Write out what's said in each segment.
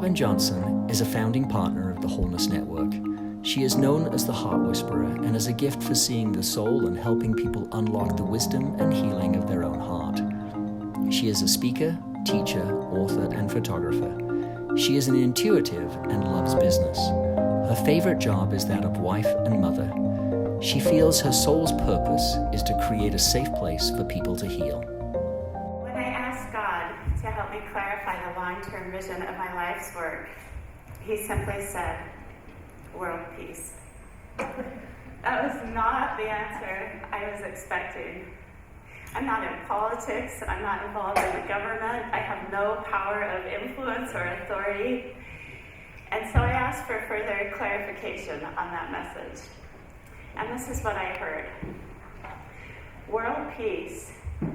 Robin Johnson is a founding partner of the Wholeness Network. She is known as the Heart Whisperer and has a gift for seeing the soul and helping people unlock the wisdom and healing of their own heart. She is a speaker, teacher, author, and photographer. She is an intuitive and loves business. Her favorite job is that of wife and mother. She feels her soul's purpose is to create a safe place for people to heal. When I asked God to help me clarify the long-term vision of my life's work, He simply said, world peace. That was not the answer I was expecting. I'm not in politics. I'm not involved in the government. I have no power of influence or authority. And so I asked for further clarification on that message. And this is what I heard. World peace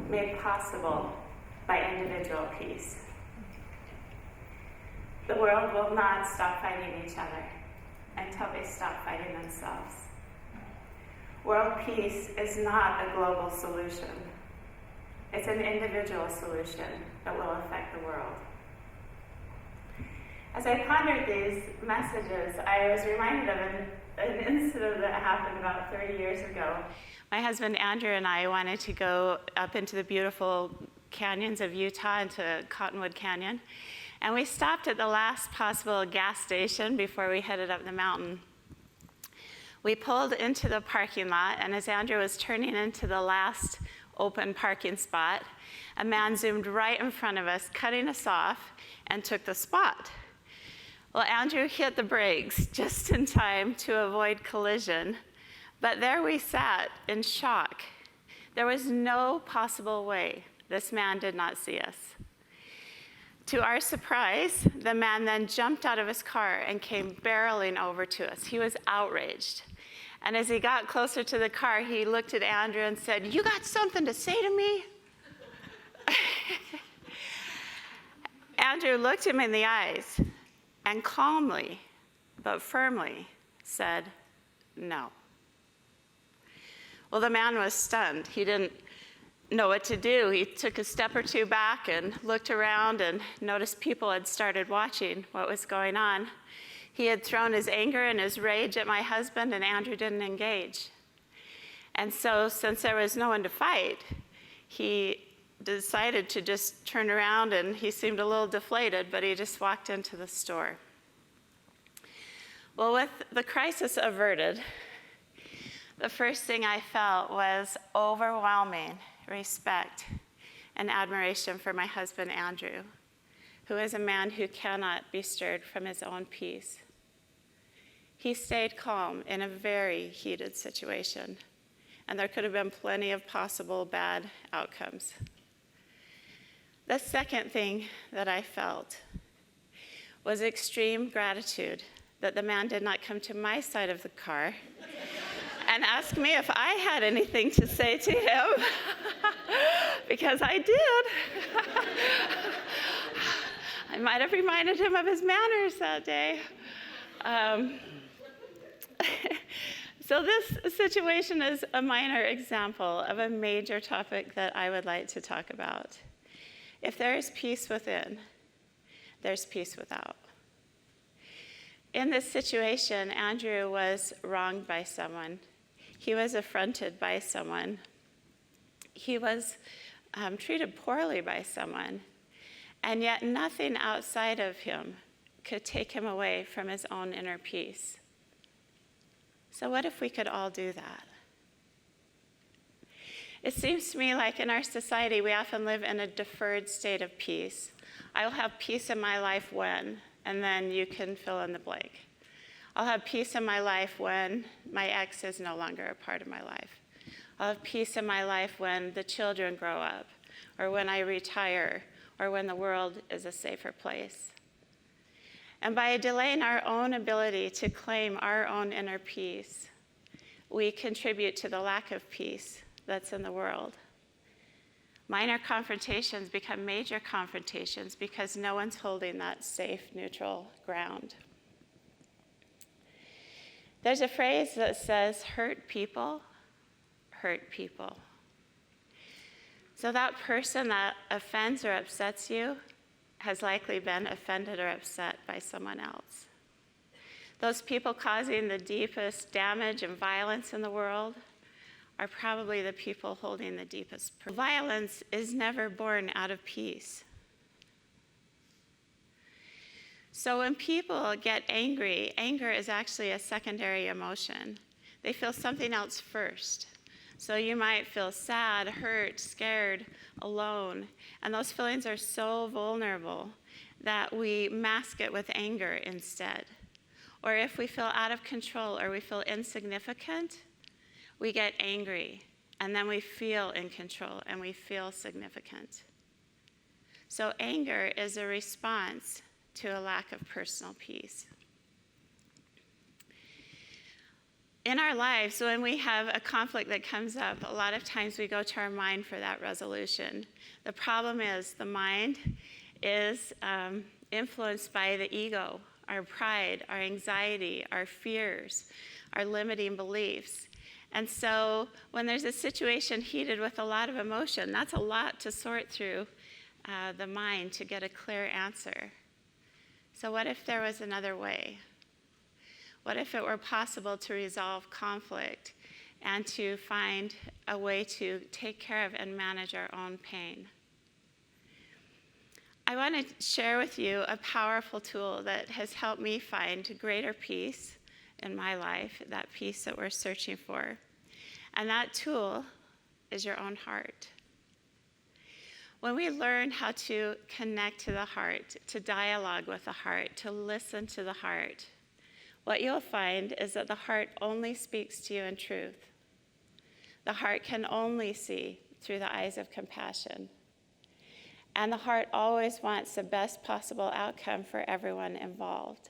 made possible by individual peace. The world will not stop fighting each other until they stop fighting themselves. World peace is not a global solution. It's an individual solution that will affect the world. As I pondered these messages, I was reminded of an incident that happened about 30 years ago. My husband Andrew and I wanted to go up into the beautiful canyons of Utah, into Cottonwood Canyon. And we stopped at the last possible gas station before we headed up the mountain. We pulled into the parking lot, and as Andrew was turning into the last open parking spot, a man zoomed right in front of us, cutting us off, and took the spot. Well, Andrew hit the brakes just in time to avoid collision, but there we sat in shock. There was no possible way this man did not see us. To our surprise, the man then jumped out of his car and came barreling over to us. He was outraged. And as he got closer to the car, he looked at Andrew and said, "You got something to say to me?" Andrew looked him in the eyes and calmly but firmly said, "No." Well, the man was stunned. He didn't know what to do. He took a step or two back and looked around and noticed people had started watching what was going on. He had thrown his anger and his rage at my husband, and Andrew didn't engage. And so, since there was no one to fight, he decided to just turn around, and he seemed a little deflated, but he just walked into the store. Well, with the crisis averted, the first thing I felt was overwhelming respect and admiration for my husband, Andrew, who is a man who cannot be stirred from his own peace. He stayed calm in a very heated situation, and there could have been plenty of possible bad outcomes. The second thing that I felt was extreme gratitude that the man did not come to my side of the car and ask me if I had anything to say to him, because I did. I might have reminded him of his manners that day. So this situation is a minor example of a major topic that I would like to talk about. If there is peace within, there's peace without. In this situation, Andrew was wronged by someone. He was affronted by someone. He was treated poorly by someone. And yet nothing outside of him could take him away from his own inner peace. So what if we could all do that? It seems to me like in our society, we often live in a deferred state of peace. I will have peace in my life when, and then you can fill in the blank. I'll have peace in my life when my ex is no longer a part of my life. I'll have peace in my life when the children grow up, or when I retire, or when the world is a safer place. And by delaying our own ability to claim our own inner peace, we contribute to the lack of peace that's in the world. Minor confrontations become major confrontations because no one's holding that safe, neutral ground. There's a phrase that says, hurt people hurt people. So that person that offends or upsets you has likely been offended or upset by someone else. Those people causing the deepest damage and violence in the world are probably the people holding the deepest. Violence is never born out of peace. So when people get angry, anger is actually a secondary emotion. They feel something else first. So you might feel sad, hurt, scared, alone. And those feelings are so vulnerable that we mask it with anger instead. Or if we feel out of control or we feel insignificant, we get angry. And then we feel in control and we feel significant. So anger is a response to a lack of personal peace. In our lives, when we have a conflict that comes up, a lot of times we go to our mind for that resolution. The problem is the mind is influenced by the ego, our pride, our anxiety, our fears, our limiting beliefs. And so when there's a situation heated with a lot of emotion, that's a lot to sort through the mind to get a clear answer. So what if there was another way? What if it were possible to resolve conflict and to find a way to take care of and manage our own pain? I want to share with you a powerful tool that has helped me find greater peace in my life, that peace that we're searching for. And that tool is your own heart. When we learn how to connect to the heart, to dialogue with the heart, to listen to the heart, what you'll find is that the heart only speaks to you in truth. The heart can only see through the eyes of compassion. And the heart always wants the best possible outcome for everyone involved.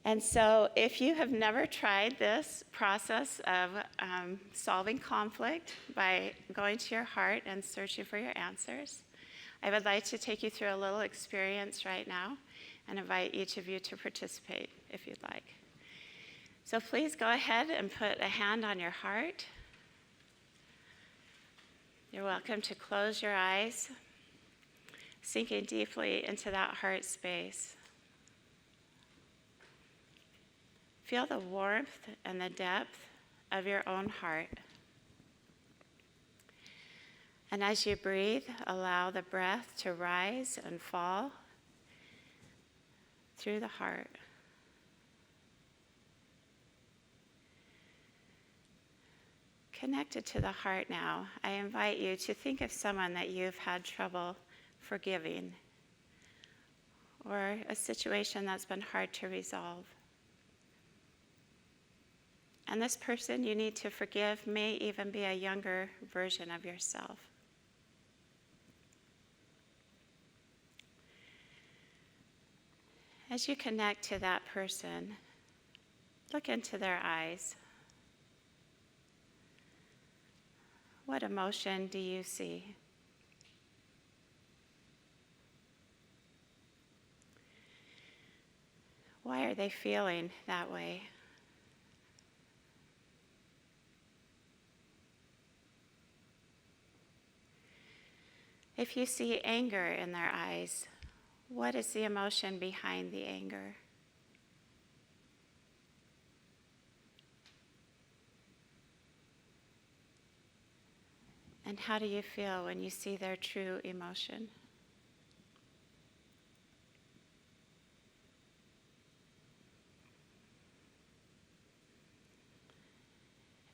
And so if you have never tried this process of solving conflict by going to your heart and searching for your answers, I would like to take you through a little experience right now and invite each of you to participate if you'd like. So please go ahead and put a hand on your heart. You're welcome to close your eyes, sinking deeply into that heart space. Feel the warmth and the depth of your own heart. And as you breathe, allow the breath to rise and fall through the heart. Connected to the heart now, I invite you to think of someone that you've had trouble forgiving, or a situation that's been hard to resolve. And this person you need to forgive may even be a younger version of yourself. As you connect to that person, look into their eyes. What emotion do you see? Why are they feeling that way? If you see anger in their eyes, what is the emotion behind the anger? And how do you feel when you see their true emotion?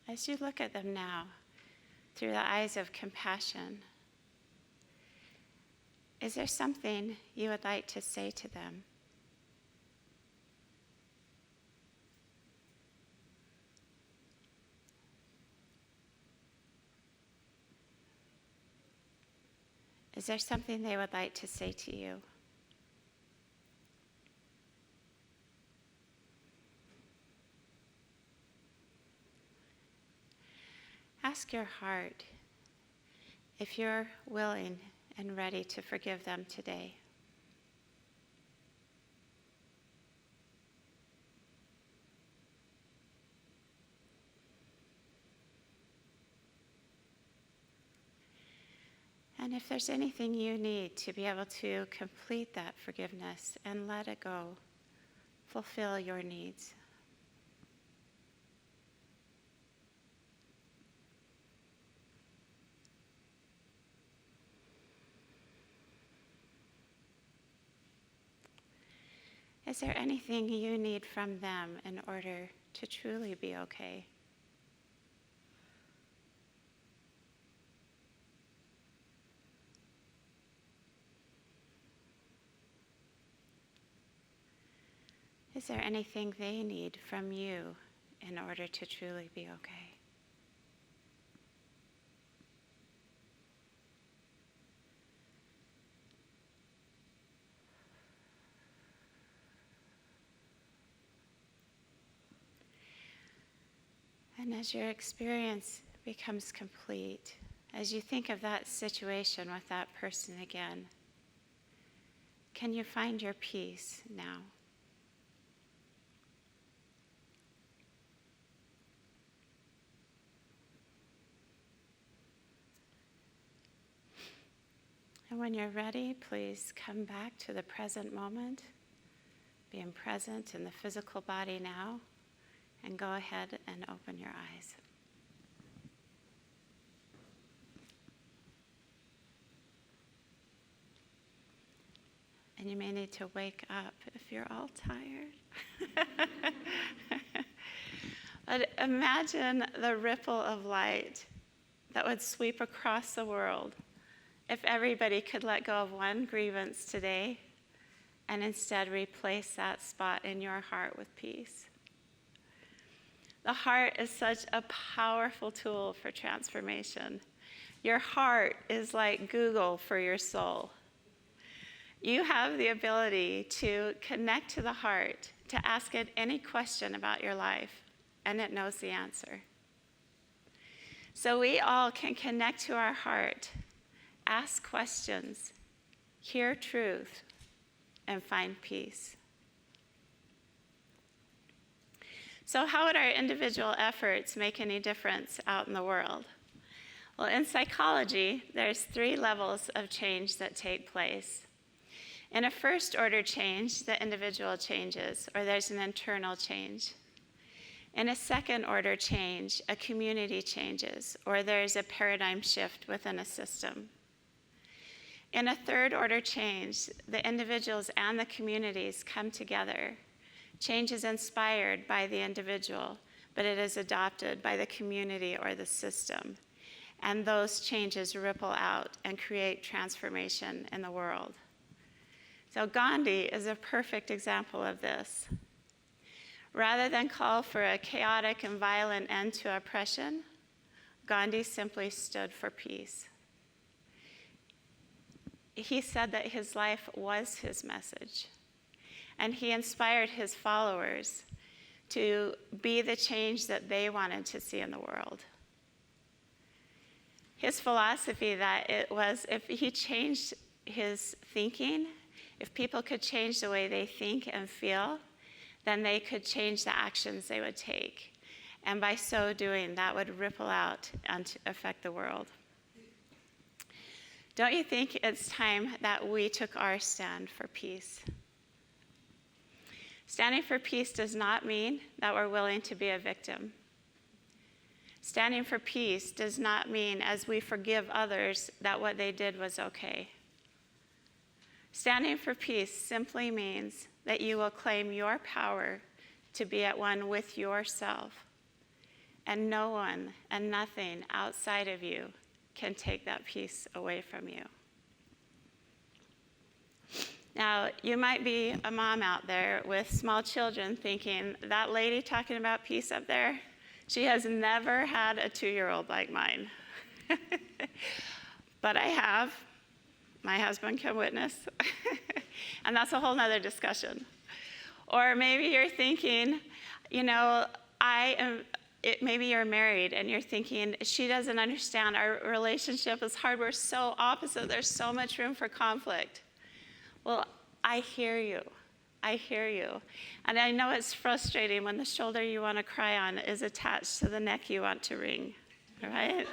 As you look at them now, through the eyes of compassion, is there something you would like to say to them? Is there something they would like to say to you? Ask your heart if you're willing and ready to forgive them today. And if there's anything you need to be able to complete that forgiveness and let it go, fulfill your needs. Is there anything you need from them in order to truly be okay? Is there anything they need from you in order to truly be okay? And as your experience becomes complete, as you think of that situation with that person again, can you find your peace now? And when you're ready, please come back to the present moment, being present in the physical body now, and go ahead and open your eyes. And you may need to wake up if you're all tired. But imagine the ripple of light that would sweep across the world if everybody could let go of one grievance today and instead replace that spot in your heart with peace. The heart is such a powerful tool for transformation. Your heart is like Google for your soul. You have the ability to connect to the heart, to ask it any question about your life, and it knows the answer. So we all can connect to our heart, ask questions, hear truth, and find peace. So how would our individual efforts make any difference out in the world? Well, in psychology, there's 3 levels of change that take place. In a first order change, the individual changes, or there's an internal change. In a second order change, a community changes, or there's a paradigm shift within a system. In a third order change, the individuals and the communities come together. Change is inspired by the individual, but it is adopted by the community or the system. And those changes ripple out and create transformation in the world. So Gandhi is a perfect example of this. Rather than call for a chaotic and violent end to oppression, Gandhi simply stood for peace. He said that his life was his message, and he inspired his followers to be the change that they wanted to see in the world. His philosophy that it was if he changed his thinking, if people could change the way they think and feel, then they could change the actions they would take. And by so doing, that would ripple out and affect the world. Don't you think it's time that we took our stand for peace? Standing for peace does not mean that we're willing to be a victim. Standing for peace does not mean, as we forgive others, that what they did was okay. Standing for peace simply means that you will claim your power to be at one with yourself, and no one and nothing outside of you can take that peace away from you. Now, you might be a mom out there with small children thinking, that lady talking about peace up there, she has never had a 2-year-old like mine. But I have. My husband can witness. And that's a whole nother discussion. Or maybe you're thinking, maybe you're married and you're thinking, she doesn't understand, our relationship is hard, we're so opposite, there's so much room for conflict. Well, I hear you. And I know it's frustrating when the shoulder you want to cry on is attached to the neck you want to wring, right?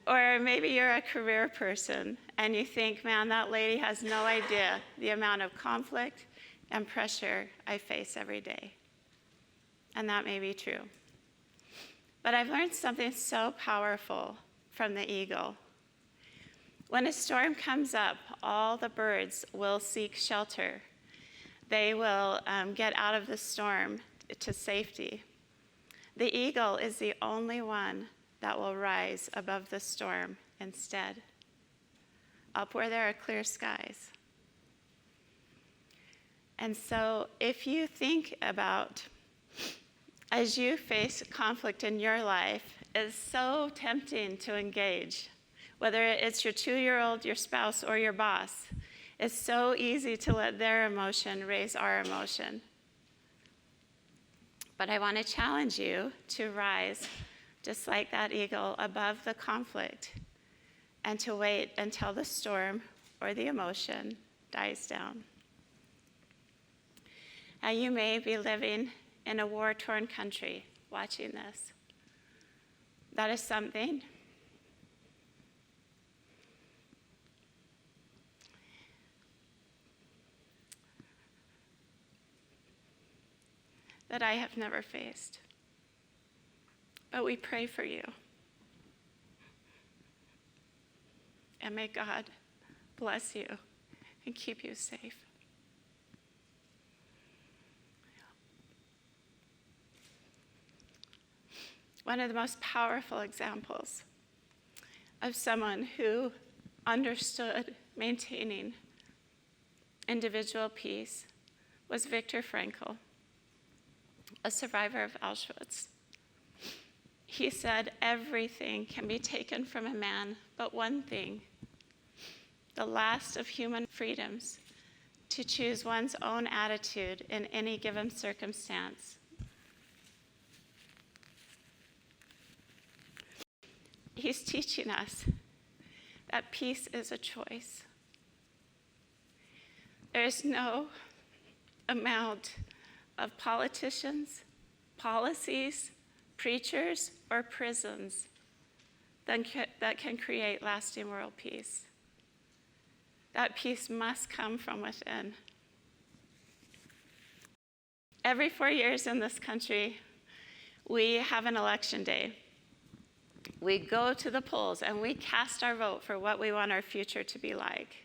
Or maybe you're a career person and you think, man, that lady has no idea the amount of conflict and pressure I face every day. And that may be true. But I've learned something so powerful from the eagle. When a storm comes up, all the birds will seek shelter. They will get out of the storm to safety. The eagle is the only one that will rise above the storm instead, up where there are clear skies. And so if you think about, as you face conflict in your life, it's so tempting to engage. Whether it's your 2-year-old, your spouse, or your boss, it's so easy to let their emotion raise our emotion. But I want to challenge you to rise, just like that eagle, above the conflict, and to wait until the storm or the emotion dies down. Now, you may be living in a war-torn country watching this. That is something that I have never faced. But we pray for you. And may God bless you and keep you safe. One of the most powerful examples of someone who understood maintaining individual peace was Viktor Frankl, a survivor of Auschwitz. He said, everything can be taken from a man, but one thing, the last of human freedoms, to choose one's own attitude in any given circumstance. He's teaching us that peace is a choice. There is no amount of politicians, policies, preachers, or prisons that can create lasting world peace. That peace must come from within. Every 4 years in this country, we have an election day. We go to the polls and we cast our vote for what we want our future to be like.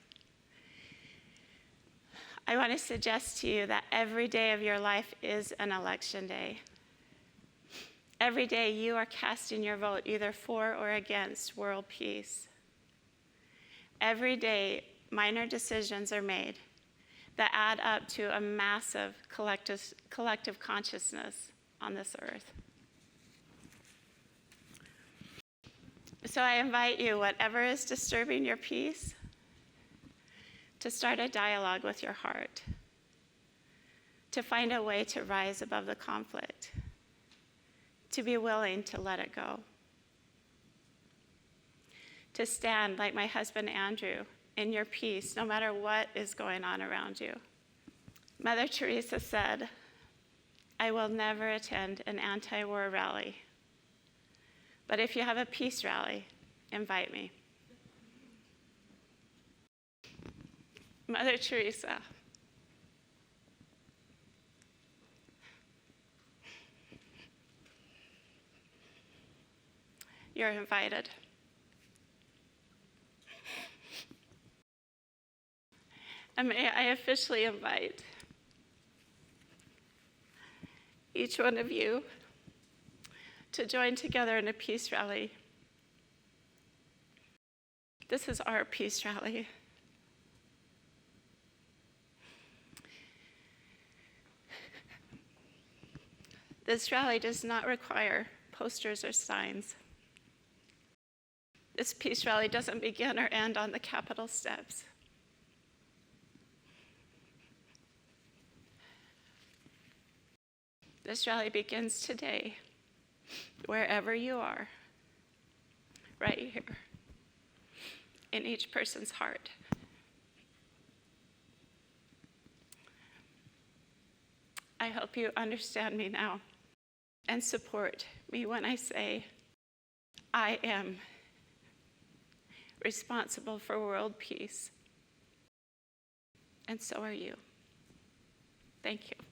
I want to suggest to you that every day of your life is an election day. Every day you are casting your vote either for or against world peace. Every day minor decisions are made that add up to a massive collective consciousness on this earth. So I invite you, whatever is disturbing your peace, to start a dialogue with your heart, to find a way to rise above the conflict, to be willing to let it go, to stand like my husband Andrew in your peace no matter what is going on around you. Mother Teresa said, I will never attend an anti-war rally, but if you have a peace rally, invite me. Mother Teresa, you're invited. And may I officially invite each one of you to join together in a peace rally. This is our peace rally. This rally does not require posters or signs. This peace rally doesn't begin or end on the Capitol steps. This rally begins today, wherever you are, right here, in each person's heart. I hope you understand me now and support me when I say, I am responsible for world peace. And so are you. Thank you.